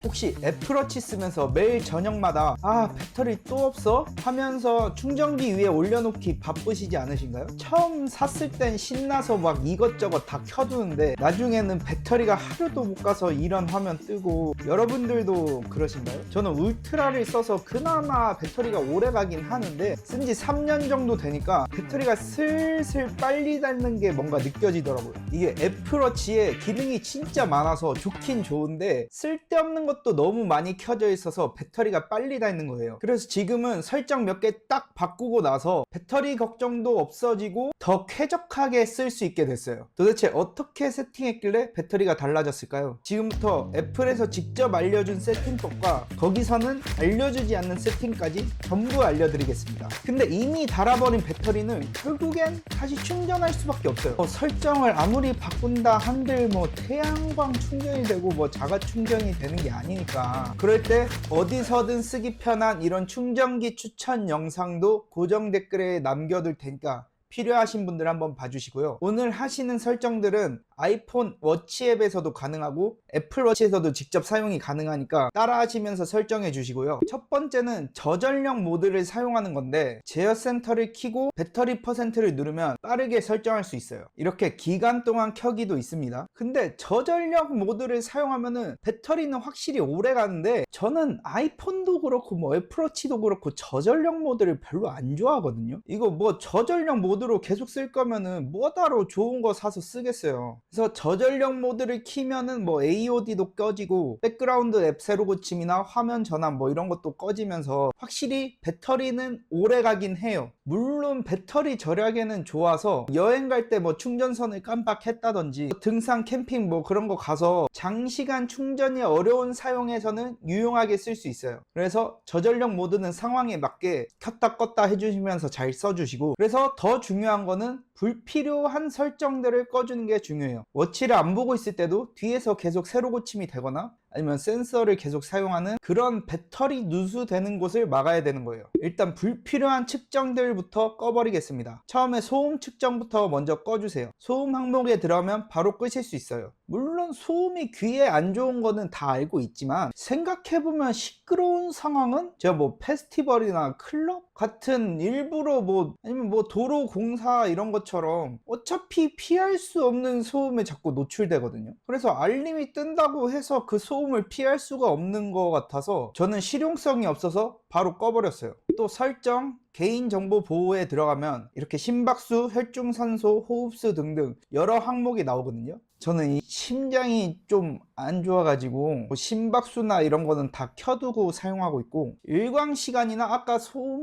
혹시 애플워치 쓰면서 매일 저녁마다 배터리 또 없어? 하면서 충전기 위에 올려놓기 바쁘시지 않으신가요? 처음 샀을 땐 신나서 막 이것저것 다 켜두는데 나중에는 배터리가 하루도 못 가서 이런 화면 뜨고, 여러분들도 그러신가요? 저는 울트라를 써서 그나마 배터리가 오래 가긴 하는데 쓴 지 3년 정도 되니까 배터리가 슬슬 빨리 닳는 게 뭔가 느껴지더라고요. 이게 애플워치에 기능이 진짜 많아서 좋긴 좋은데 쓸데없는 것도 너무 많이 켜져 있어서 배터리가 빨리 닳는 거예요. 그래서 지금은 설정 몇 개 딱 바꾸고 나서 배터리 걱정도 없어지고 더 쾌적하게 쓸 수 있게 됐어요. 도대체 어떻게 세팅했길래 배터리가 달라졌을까요? 지금부터 애플에서 직접 알려준 세팅법과 거기서는 알려주지 않는 세팅까지 전부 알려드리겠습니다. 근데 이미 닳아버린 배터리는 결국엔 다시 충전할 수밖에 없어요. 설정을 아무리 바꾼다 한들 태양광 충전이 되고 자가 충전이 되는 게 아니니까, 그럴 때 어디서든 쓰기 편한 이런 충전기 추천 영상도 고정 댓글에 남겨둘 테니까 필요하신 분들 한번 봐주시고요. 오늘 하시는 설정들은 아이폰 워치 앱에서도 가능하고 애플워치에서도 직접 사용이 가능하니까 따라 하시면서 설정해 주시고요. 첫 번째는 저전력 모드를 사용하는 건데, 제어 센터를 켜고 배터리 퍼센트를 누르면 빠르게 설정할 수 있어요. 이렇게 기간 동안 켜기도 있습니다. 근데 저전력 모드를 사용하면은 배터리는 확실히 오래 가는데, 저는 아이폰도 그렇고 애플워치도 그렇고 저전력 모드를 별로 안 좋아하거든요. 이거 저전력 모드로 계속 쓸 거면은 뭐하러 좋은 거 사서 쓰겠어요. 그래서 저전력 모드를 키면은 AOD도 꺼지고 백그라운드 앱 새로 고침이나 화면 전환 이런 것도 꺼지면서 확실히 배터리는 오래 가긴 해요. 물론 배터리 절약에는 좋아서 여행 갈 때 충전선을 깜빡했다든지 등산 캠핑 그런 거 가서 장시간 충전이 어려운 사용에서는 유용하게 쓸 수 있어요. 그래서 저전력 모드는 상황에 맞게 켰다 껐다 해주시면서 잘 써주시고, 그래서 더 중요한 거는 불필요한 설정들을 꺼주는 게 중요해요. 워치를 안 보고 있을 때도 뒤에서 계속 새로 고침이 되거나 아니면 센서를 계속 사용하는 그런 배터리 누수되는 곳을 막아야 되는 거예요. 일단 불필요한 측정들부터 꺼버리겠습니다. 처음에 소음 측정부터 먼저 꺼주세요. 소음 항목에 들어가면 바로 끄실 수 있어요. 물론 소음이 귀에 안 좋은 거는 다 알고 있지만, 생각해보면 시끄러운 상황은 제가 페스티벌이나 클럽 같은 일부러 아니면 도로 공사 이런 것처럼 어차피 피할 수 없는 소음에 자꾸 노출되거든요. 그래서 알림이 뜬다고 해서 그 소음을 피할 수가 없는 것 같아서 저는 실용성이 없어서 바로 꺼버렸어요. 또 설정, 개인정보 보호에 들어가면 이렇게 심박수, 혈중산소, 호흡수 등등 여러 항목이 나오거든요. 저는 이 심장이 좀 안 좋아가지고 심박수나 이런 거는 다 켜두고 사용하고 있고, 일광시간이나 아까 소음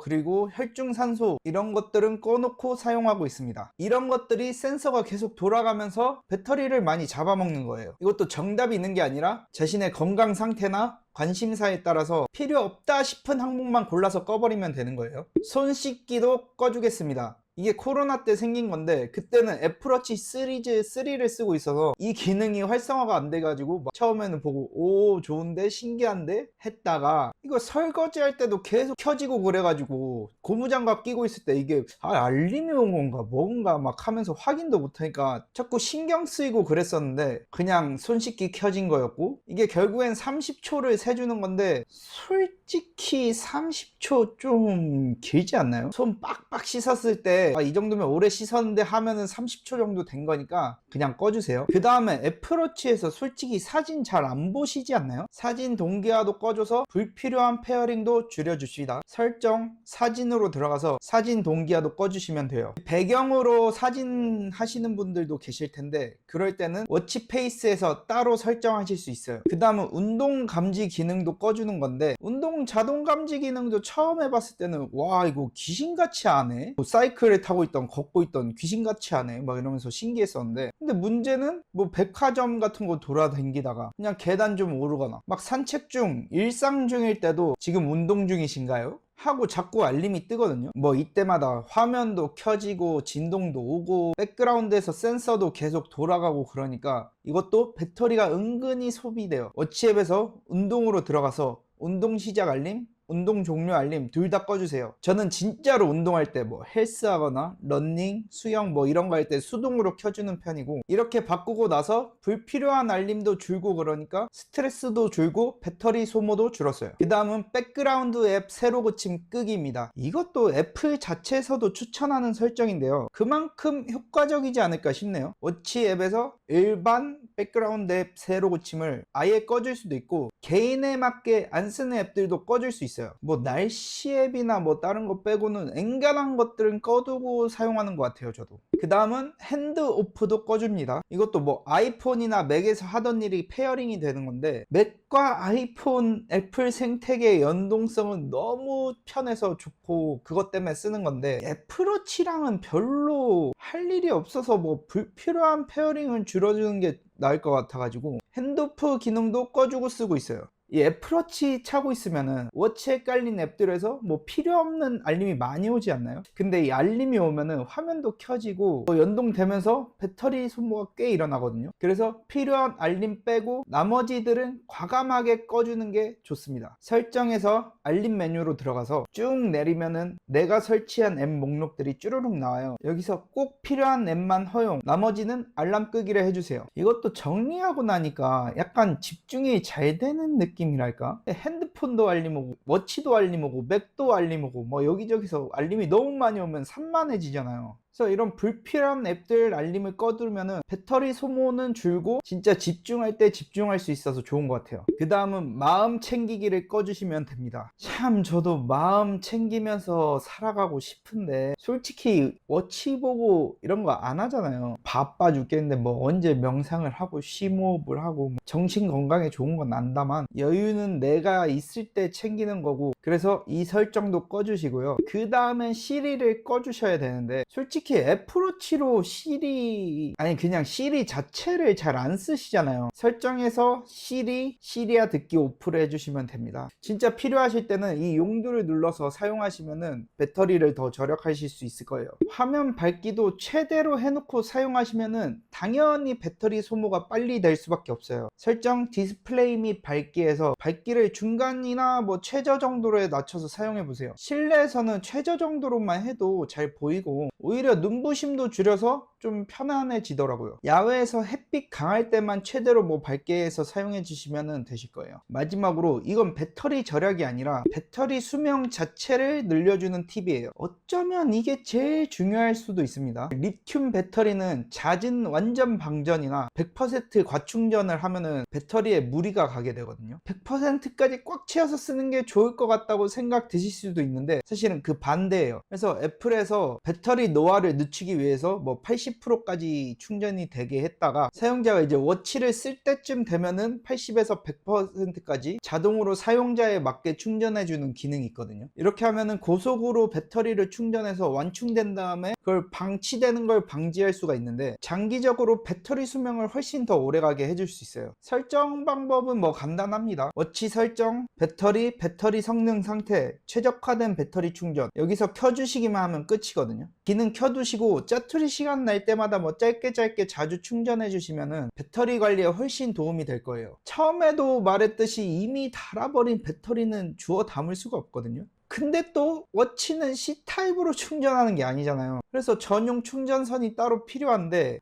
그리고 혈중산소 이런 것들은 꺼놓고 사용하고 있습니다. 이런 것들이 센서가 계속 돌아가면서 배터리를 많이 잡아먹는 거예요. 이것도 정답이 있는 게 아니라 자신의 건강 상태나 관심사에 따라서 필요 없다 싶은 항목만 골라서 꺼버리면 되는 거예요. 손 씻기도 꺼주겠습니다. 이게 코로나 때 생긴 건데, 그때는 애플워치 시리즈 3를 쓰고 있어서 이 기능이 활성화가 안 돼가지고 처음에는 보고 오 좋은데 신기한데 했다가, 이거 설거지 할 때도 계속 켜지고 그래가지고 고무장갑 끼고 있을 때 이게 알림이 온 건가 뭔가 하면서 확인도 못하니까 자꾸 신경 쓰이고 그랬었는데, 그냥 손 씻기 켜진 거였고, 이게 결국엔 30초를 세주는 건데 솔직히 30초 좀 길지 않나요? 손 빡빡 씻었을 때 이 정도면 오래 씻었는데 하면은 30초 정도 된 거니까 그냥 꺼주세요. 그 다음에 애플워치에서 솔직히 사진 잘 안 보시지 않나요? 사진 동기화도 꺼줘서 불필요한 페어링도 줄여줍시다. 설정, 사진으로 들어가서 사진 동기화도 꺼주시면 돼요. 배경으로 사진 하시는 분들도 계실 텐데, 그럴 때는 워치 페이스에서 따로 설정하실 수 있어요. 그 다음은 운동 감지 기능도 꺼주는 건데, 운동 자동 감지 기능도 처음 해봤을 때는 와 이거 귀신같이 하네, 사이클을 타고 있던 걷고 있던 귀신같이 하네 이러면서 신기했었는데, 근데 문제는 백화점 같은 거 돌아다니다가 그냥 계단 좀 오르거나 산책 중, 일상 중일 때도 지금 운동 중이신가요? 하고 자꾸 알림이 뜨거든요. 이때마다 화면도 켜지고 진동도 오고 백그라운드에서 센서도 계속 돌아가고, 그러니까 이것도 배터리가 은근히 소비돼요. 워치 앱에서 운동으로 들어가서 운동 시작 알림 운동 종료 알림 둘 다 꺼주세요. 저는 진짜로 운동할 때 뭐 헬스하거나 러닝, 수영 뭐 이런 거 할 때 수동으로 켜주는 편이고, 이렇게 바꾸고 나서 불필요한 알림도 줄고, 그러니까 스트레스도 줄고 배터리 소모도 줄었어요. 그 다음은 백그라운드 앱 새로 고침 끄기입니다. 이것도 애플 자체에서도 추천하는 설정인데요, 그만큼 효과적이지 않을까 싶네요. 워치 앱에서 일반 백그라운드 앱 새로 고침을 아예 꺼줄 수도 있고, 개인에 맞게 안 쓰는 앱들도 꺼줄 수 있어요. 뭐 날씨 앱이나 뭐 다른 거 빼고는 엔간한 것들은 꺼두고 사용하는 것 같아요, 저도. 그 다음은 핸드 오프도 꺼줍니다. 이것도 뭐 아이폰이나 맥에서 하던 일이 페어링이 되는 건데, 맥과 아이폰 애플 생태계의 연동성은 너무 편해서 좋고 그것 때문에 쓰는 건데, 애플워치랑은 별로 할 일이 없어서 뭐 불필요한 페어링은 줄여주는 게 나을 것 같아가지고 핸드오프 기능도 꺼주고 쓰고 있어요. 이 애플워치 차고 있으면은 워치에 깔린 앱들에서 뭐 필요 없는 알림이 많이 오지 않나요? 근데 이 알림이 오면은 화면도 켜지고 연동되면서 배터리 소모가 꽤 일어나거든요. 그래서 필요한 알림 빼고 나머지들은 과감하게 꺼주는 게 좋습니다. 설정에서 알림 메뉴로 들어가서 쭉 내리면은 내가 설치한 앱 목록들이 쭈루룩 나와요. 여기서 꼭 필요한 앱만 허용, 나머지는 알람 끄기를 해주세요. 이것도 정리하고 나니까 약간 집중이 잘 되는 느낌이랄까? 핸드폰도 알림 오고 워치도 알림 오고 맥도 알림 오고 뭐 여기저기서 알림이 너무 많이 오면 산만해지잖아요. 그래서 이런 불필요한 앱들 알림을 꺼두면은 배터리 소모는 줄고 진짜 집중할 때 집중할 수 있어서 좋은 것 같아요. 그 다음은 마음 챙기기를 꺼주시면 됩니다. 참 저도 마음 챙기면서 살아가고 싶은데 솔직히 워치 보고 이런 거 안 하잖아요. 바빠 죽겠는데 뭐 언제 명상을 하고 심호흡을 하고, 뭐 정신 건강에 좋은 건 안다만 여유는 내가 있을 때 챙기는 거고, 그래서 이 설정도 꺼주시고요. 그 다음엔 시리를 꺼주셔야 되는데, 솔직히 애플워치로 시리, 아니 그냥 시리 자체를 잘 안 쓰시잖아요. 설정에서 시리아 듣기 오프를 해주시면 됩니다. 진짜 필요하실 때는 이 용도를 눌러서 사용하시면은 배터리를 더 절약하실 수 있을 거예요. 화면 밝기도 최대로 해놓고 사용하시면은 당연히 배터리 소모가 빨리 될 수밖에 없어요. 설정 디스플레이 및 밝기에서 밝기를 중간이나 뭐 최저 정도로 낮춰서 사용해 보세요. 실내에서는 최저 정도로만 해도 잘 보이고 오히려 눈부심도 줄여서 좀 편안해지더라고요. 야외에서 햇빛 강할 때만 최대로 뭐 밝게 해서 사용해 주시면 되실 거예요. 마지막으로 이건 배터리 절약이 아니라 배터리 수명 자체를 늘려주는 팁이에요. 어쩌면 이게 제일 중요할 수도 있습니다. 리튬 배터리는 잦은 완전 방전이나 100% 과충전을 하면은 배터리에 무리가 가게 되거든요. 100%까지 꽉 채워서 쓰는 게 좋을 것 같다고 생각 드실 수도 있는데 사실은 그 반대예요. 그래서 애플에서 배터리 노화를 늦추기 위해서 뭐 80%까지 충전이 되게 했다가 사용자가 이제 워치를 쓸 때쯤 되면은 80에서 100%까지 자동으로 사용자에 맞게 충전해주는 기능이 있거든요. 이렇게 하면은 고속으로 배터리를 충전해서 완충된 다음에 그걸 방치되는 걸 방지할 수가 있는데, 장기적으로 배터리 수명을 훨씬 더 오래가게 해줄 수 있어요. 설정 방법은 뭐 간단합니다. 워치 설정, 배터리 성능 상태, 최적화된 배터리 충전, 여기서 켜주시기만 하면 끝이거든요. 기능 켜두시고 짜투리 시간 날 때마다 뭐 짧게 자주 충전해 주시면은 배터리 관리에 훨씬 도움이 될 거예요. 처음에도 말했듯이 이미 닳아버린 배터리는 주워 담을 수가 없거든요. 근데 또 워치는 C타입으로 충전하는 게 아니잖아요. 그래서 전용 충전선이 따로 필요한데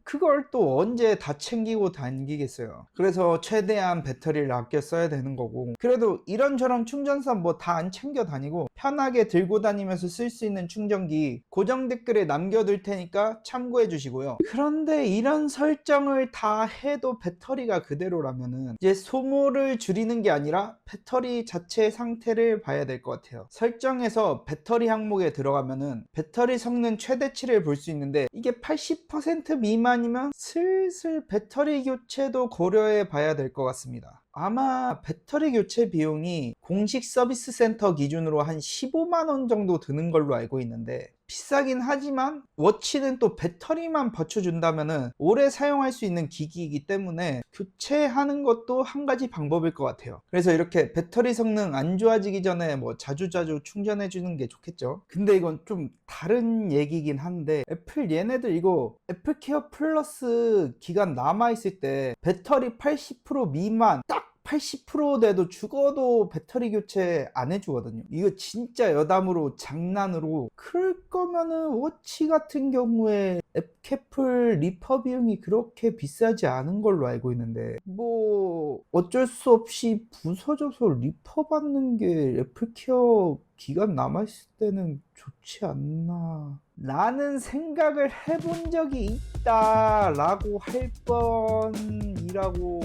그걸 또 언제 다 챙기고 다니겠어요. 그래서 최대한 배터리를 아껴 써야 되는 거고, 그래도 이런저런 충전선 뭐 다 안 챙겨 다니고 편하게 들고 다니면서 쓸 수 있는 충전기 고정 댓글에 남겨둘 테니까 참고해 주시고요. 그런데 이런 설정을 다 해도 배터리가 그대로라면은 이제 소모를 줄이는 게 아니라 배터리 자체 상태를 봐야 될 것 같아요. 설정에서 배터리 항목에 들어가면은 배터리 성능 최대치를 볼 수 있는데, 이게 80% 미만이면 슬슬 배터리 교체도 고려해 봐야 될 것 같습니다. 아마 배터리 교체 비용이 공식 서비스 센터 기준으로 한 15만원 정도 드는 걸로 알고 있는데, 비싸긴 하지만 워치는 또 배터리만 받쳐준다면 오래 사용할 수 있는 기기이기 때문에 교체하는 것도 한 가지 방법일 것 같아요. 그래서 이렇게 배터리 성능 안 좋아지기 전에 뭐 자주자주 충전해 주는 게 좋겠죠. 근데 이건 좀 다른 얘기긴 한데, 애플 얘네들 이거 애플케어 플러스 기간 남아있을 때 배터리 80% 미만, 딱 80% 돼도 죽어도 배터리 교체 안 해주거든요. 이거 진짜 여담으로 장난으로, 그럴 거면은 워치 같은 경우에 앱캐플 리퍼 비용이 그렇게 비싸지 않은 걸로 알고 있는데, 뭐 어쩔 수 없이 부서져서 리퍼 받는 게 애플케어 기간 남아있을 때는 좋지 않나 라는 생각을 해본 적이 있다 라고 할 뻔이라고.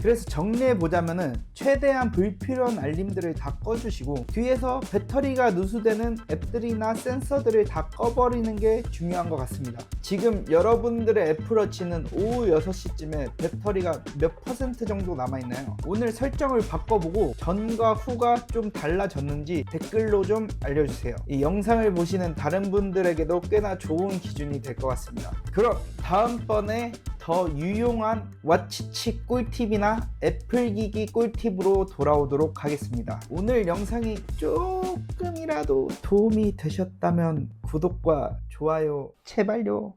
그래서 정리해보자면은, 최대한 불필요한 알림들을 다 꺼주시고 뒤에서 배터리가 누수되는 앱들이나 센서들을 다 꺼버리는 게 중요한 것 같습니다. 지금 여러분들의 애플워치는 오후 6시쯤에 배터리가 몇 퍼센트 정도 남아있나요? 오늘 설정을 바꿔보고 전과 후가 좀 달라졌는지 댓글로 좀 알려주세요. 이 영상을 보시는 다른 분들에게도 꽤나 좋은 기준이 될 것 같습니다. 그럼 다음번에 더 유용한 와치치 꿀팁이나 애플기기 꿀팁으로 돌아오도록 하겠습니다. 오늘 영상이 조금이라도 도움이 되셨다면 구독과 좋아요 제발요.